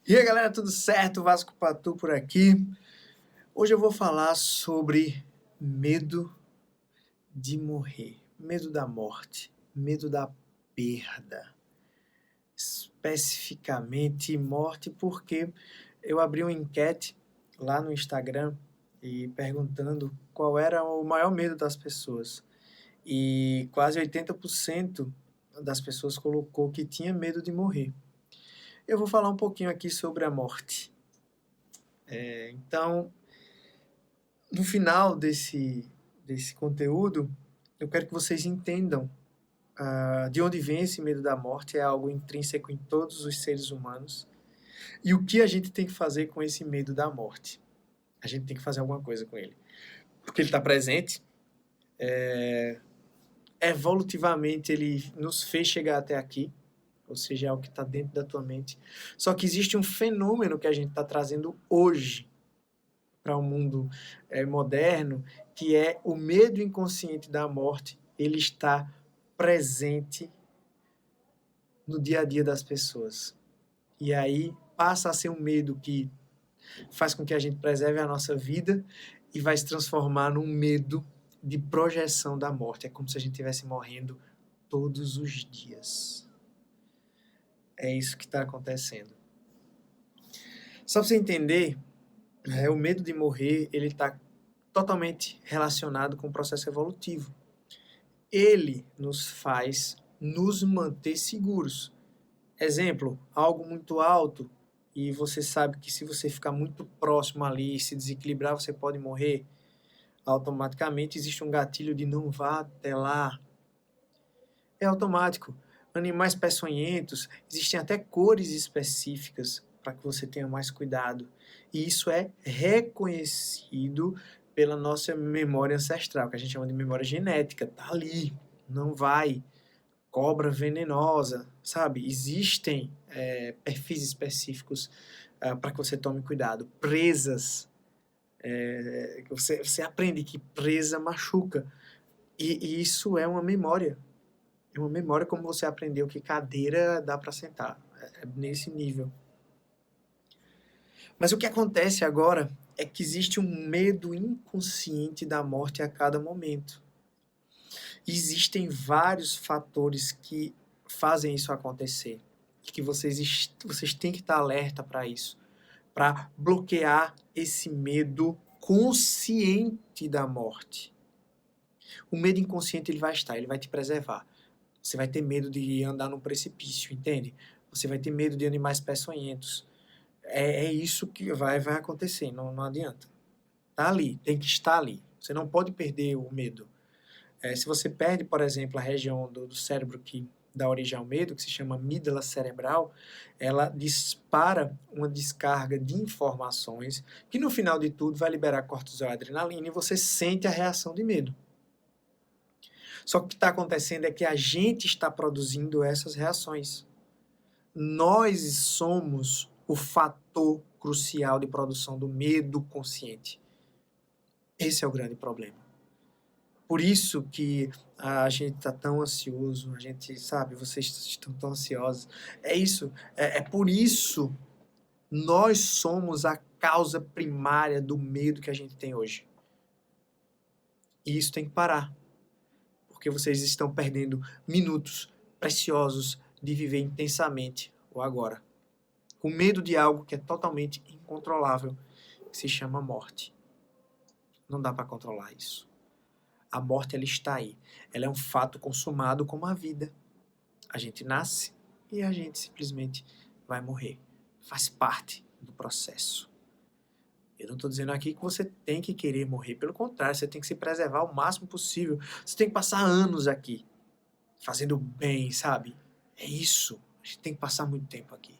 E aí galera, tudo certo? Vasco Patu por aqui. Hoje eu vou falar sobre medo de morrer, medo da morte, medo da perda. Especificamente morte, porque eu abri uma enquete lá no Instagram e perguntando qual era o maior medo das pessoas. E quase 80% das pessoas colocou que tinha medo de morrer. Eu vou falar um pouquinho aqui sobre a morte. Então, no final desse conteúdo, eu quero que vocês entendam de onde vem esse medo da morte, é algo intrínseco em todos os seres humanos, e o que a gente tem que fazer com esse medo da morte. A gente tem que fazer alguma coisa com ele. Porque ele está presente, evolutivamente ele nos fez chegar até aqui, ou seja, é algo que está dentro da tua mente. Só que existe um fenômeno que a gente está trazendo hoje para o mundo moderno, que é o medo inconsciente da morte. Ele está presente no dia a dia das pessoas. E aí passa a ser um medo que faz com que a gente preserve a nossa vida e vai se transformar num medo de projeção da morte. É como se a gente estivesse morrendo todos os dias. É isso que está acontecendo. Só para você entender, o medo de morrer, ele está totalmente relacionado com o processo evolutivo. Ele nos faz nos manter seguros. Exemplo, algo muito alto e você sabe que se você ficar muito próximo ali e se desequilibrar, você pode morrer. Automaticamente existe um gatilho de não vá até lá. É automático. Animais peçonhentos, existem até cores específicas para que você tenha mais cuidado. E isso é reconhecido pela nossa memória ancestral, que a gente chama de memória genética. Tá ali, não vai. Cobra venenosa, sabe? Existem perfis específicos para que você tome cuidado. Presas, você aprende que presa machuca. E isso é uma memória. É uma memória como você aprendeu que cadeira dá para sentar. É nesse nível. Mas o que acontece agora é que existe um medo inconsciente da morte a cada momento. Existem vários fatores que fazem isso acontecer. E que vocês têm que estar alerta para isso. Para bloquear esse medo consciente da morte. O medo inconsciente ele vai estar, ele vai te preservar. Você vai ter medo de andar num precipício, entende? Você vai ter medo de animais peçonhentos. É isso que vai acontecer, não adianta. Tá ali, tem que estar ali. Você não pode perder o medo. Se você perde, por exemplo, a região do cérebro que dá origem ao medo, que se chama amígdala cerebral, ela dispara uma descarga de informações que no final de tudo vai liberar cortisol e adrenalina e você sente a reação de medo. Só que o que está acontecendo é que a gente está produzindo essas reações. Nós somos o fator crucial de produção do medo consciente. Esse é o grande problema. Por isso que a gente está tão ansioso, a gente sabe, vocês estão tão ansiosos. É isso, é por isso nós somos a causa primária do medo que a gente tem hoje. E isso tem que parar, porque vocês estão perdendo minutos preciosos de viver intensamente o agora, com medo de algo que é totalmente incontrolável, que se chama morte. Não dá para controlar isso. A morte, ela está aí. Ela é um fato consumado como a vida. A gente nasce e a gente simplesmente vai morrer. Faz parte do processo. Eu não estou dizendo aqui que você tem que querer morrer. Pelo contrário, você tem que se preservar o máximo possível. Você tem que passar anos aqui, fazendo bem, sabe? É isso. A gente tem que passar muito tempo aqui.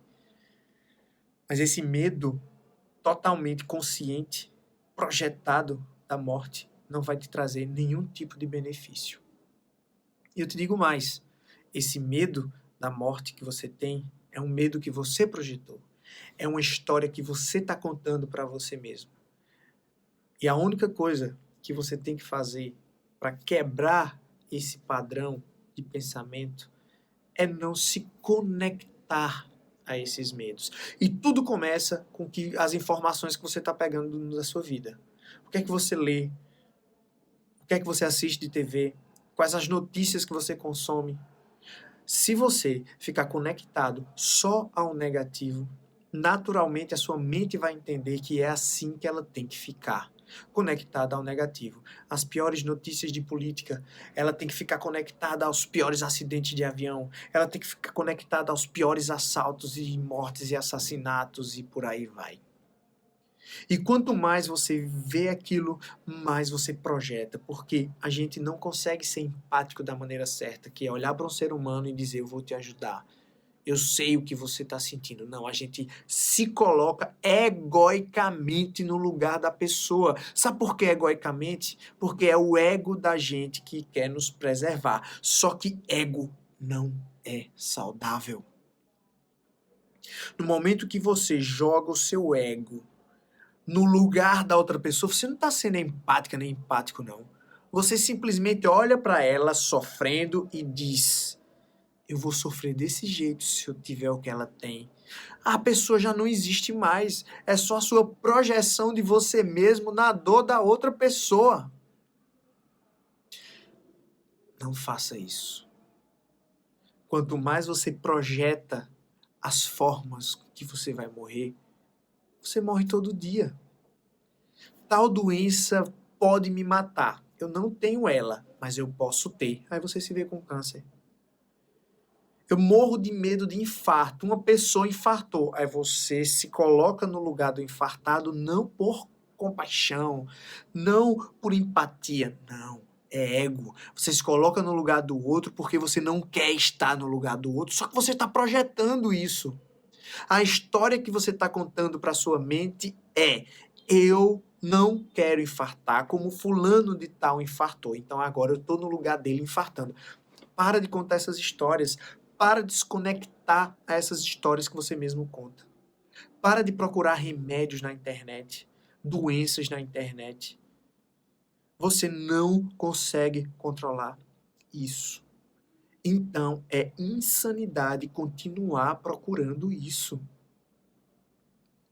Mas esse medo totalmente consciente, projetado da morte, não vai te trazer nenhum tipo de benefício. E eu te digo mais, esse medo da morte que você tem é um medo que você projetou. É uma história que você está contando para você mesmo. E a única coisa que você tem que fazer para quebrar esse padrão de pensamento é não se conectar a esses medos. E tudo começa com as informações que você está pegando da sua vida. O que é que você lê? O que é que você assiste de TV? Quais as notícias que você consome? Se você ficar conectado só ao negativo, naturalmente a sua mente vai entender que é assim que ela tem que ficar, conectada ao negativo. As piores notícias de política, ela tem que ficar conectada aos piores acidentes de avião, ela tem que ficar conectada aos piores assaltos e mortes e assassinatos e por aí vai. E quanto mais você vê aquilo, mais você projeta, porque a gente não consegue ser empático da maneira certa, que é olhar para um ser humano e dizer, eu vou te ajudar. Eu sei o que você está sentindo. Não, a gente se coloca egoicamente no lugar da pessoa. Sabe por que egoicamente? Porque é o ego da gente que quer nos preservar. Só que ego não é saudável. No momento que você joga o seu ego no lugar da outra pessoa, você não está sendo empática nem empático, não. Você simplesmente olha para ela sofrendo e diz, eu vou sofrer desse jeito se eu tiver o que ela tem. A pessoa já não existe mais. É só a sua projeção de você mesmo na dor da outra pessoa. Não faça isso. Quanto mais você projeta as formas que você vai morrer, você morre todo dia. Tal doença pode me matar. Eu não tenho ela, mas eu posso ter. Aí você se vê com câncer. Eu morro de medo de infarto. Uma pessoa infartou. Aí você se coloca no lugar do infartado não por compaixão, não por empatia. Não, é ego. Você se coloca no lugar do outro porque você não quer estar no lugar do outro. Só que você está projetando isso. A história que você está contando para sua mente é: eu não quero infartar como fulano de tal infartou. Então agora eu estou no lugar dele infartando. Para de contar essas histórias. Para de se conectar a essas histórias que você mesmo conta. Para de procurar remédios na internet, doenças na internet. Você não consegue controlar isso. Então é insanidade continuar procurando isso.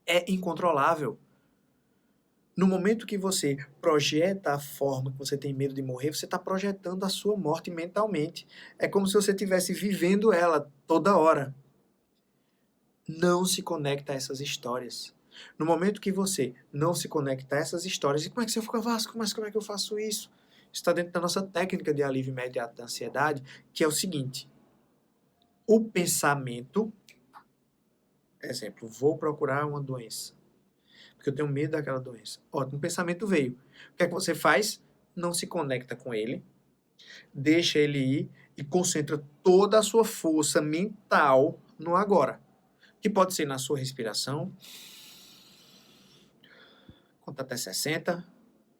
É incontrolável. No momento que você projeta a forma que você tem medo de morrer, você está projetando a sua morte mentalmente. É como se você estivesse vivendo ela toda hora. Não se conecta a essas histórias. No momento que você não se conecta a essas histórias, e como é que você fica, Vasco, mas como é que eu faço isso? Está dentro da nossa técnica de alívio imediato da ansiedade, que é o seguinte: o pensamento, exemplo, vou procurar uma doença, porque eu tenho medo daquela doença. Ótimo, o pensamento veio. O que é que você faz? Não se conecta com ele, deixa ele ir e concentra toda a sua força mental no agora. Que pode ser na sua respiração, conta até 60.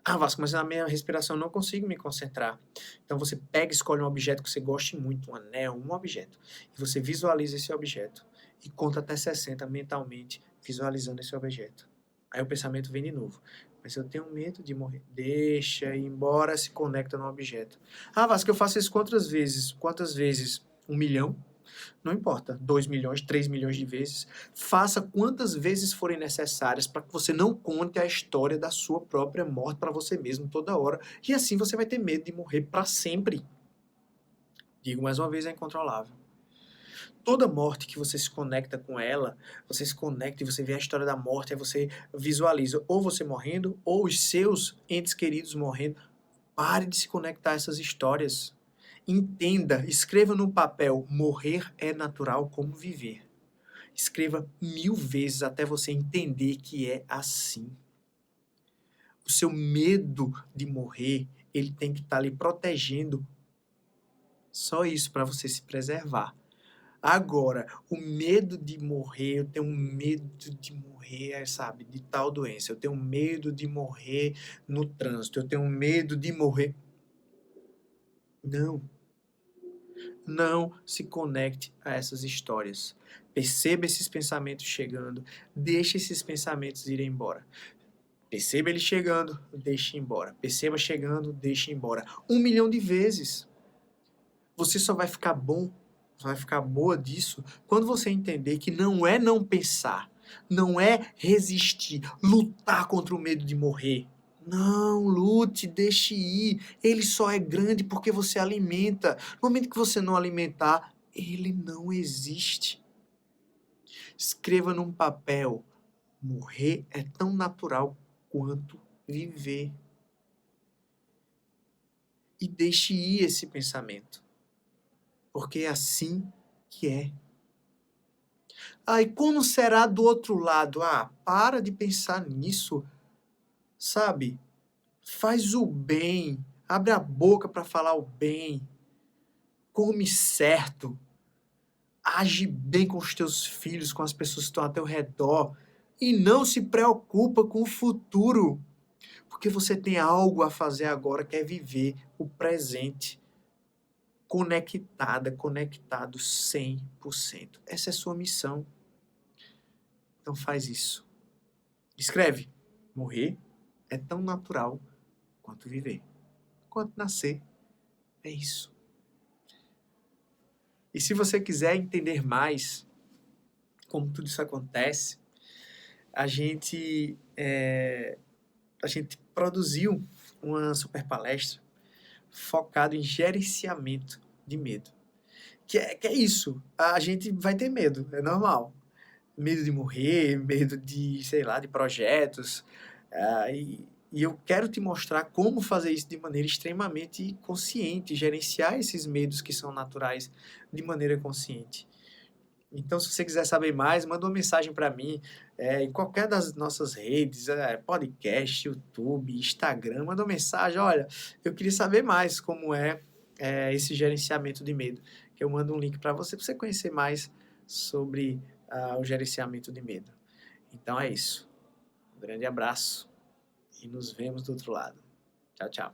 Ah, Vasco, mas na minha respiração eu não consigo me concentrar. Então você pega e escolhe um objeto que você goste muito, um anel, um objeto, e você visualiza esse objeto e conta até 60 mentalmente, visualizando esse objeto. Aí o pensamento vem de novo. Mas eu tenho medo de morrer. Deixa ir embora, se conecta no objeto. Ah, Vasco, eu faço isso quantas vezes? Quantas vezes? 1 milhão? Não importa, 2 milhões, 3 milhões de vezes. Faça quantas vezes forem necessárias para que você não conte a história da sua própria morte para você mesmo toda hora. E assim você vai ter medo de morrer para sempre. Digo mais uma vez, é incontrolável. Toda morte que você se conecta com ela, você se conecta e você vê a história da morte, aí você visualiza ou você morrendo, ou os seus entes queridos morrendo. Pare de se conectar a essas histórias. Entenda, escreva no papel: morrer é natural como viver. Escreva 1000 vezes até você entender que é assim. O seu medo de morrer, ele tem que estar lhe protegendo. Só isso para você se preservar. Agora, o medo de morrer, eu tenho medo de morrer, sabe, de tal doença. Eu tenho medo de morrer no trânsito. Eu tenho medo de morrer. Não. Não se conecte a essas histórias. Perceba esses pensamentos chegando, deixe esses pensamentos irem embora. Perceba ele chegando, deixe embora. Perceba chegando, deixe embora. 1 milhão de vezes. Você só vai ficar bom, vai ficar boa disso quando você entender que não é não pensar, não é resistir, lutar contra o medo de morrer. Não, lute, deixe ir. Ele só é grande porque você alimenta. No momento que você não alimentar, ele não existe. Escreva num papel: morrer é tão natural quanto viver. E deixe ir esse pensamento, porque é assim que é. E como será do outro lado? Para de pensar nisso, sabe? Faz o bem, abre a boca para falar o bem, come certo, age bem com os teus filhos, com as pessoas que estão ao teu redor, e não se preocupa com o futuro, porque você tem algo a fazer agora, que é viver o presente, conectado 100%. Essa é a sua missão. Então faz isso. Escreve: morrer é tão natural quanto viver, quanto nascer. É isso. E se você quiser entender mais como tudo isso acontece, a gente produziu uma super palestra focada em gerenciamento de medo. Que é isso. A gente vai ter medo, é normal. Medo de morrer, medo de, sei lá, de projetos. E eu quero te mostrar como fazer isso de maneira extremamente consciente, gerenciar esses medos que são naturais de maneira consciente. Então, se você quiser saber mais, manda uma mensagem para mim em qualquer das nossas redes, podcast, YouTube, Instagram, manda uma mensagem: olha, eu queria saber mais como esse gerenciamento de medo. Que eu mando um link para você conhecer mais sobre o gerenciamento de medo. Então é isso. Um grande abraço e nos vemos do outro lado. Tchau, tchau.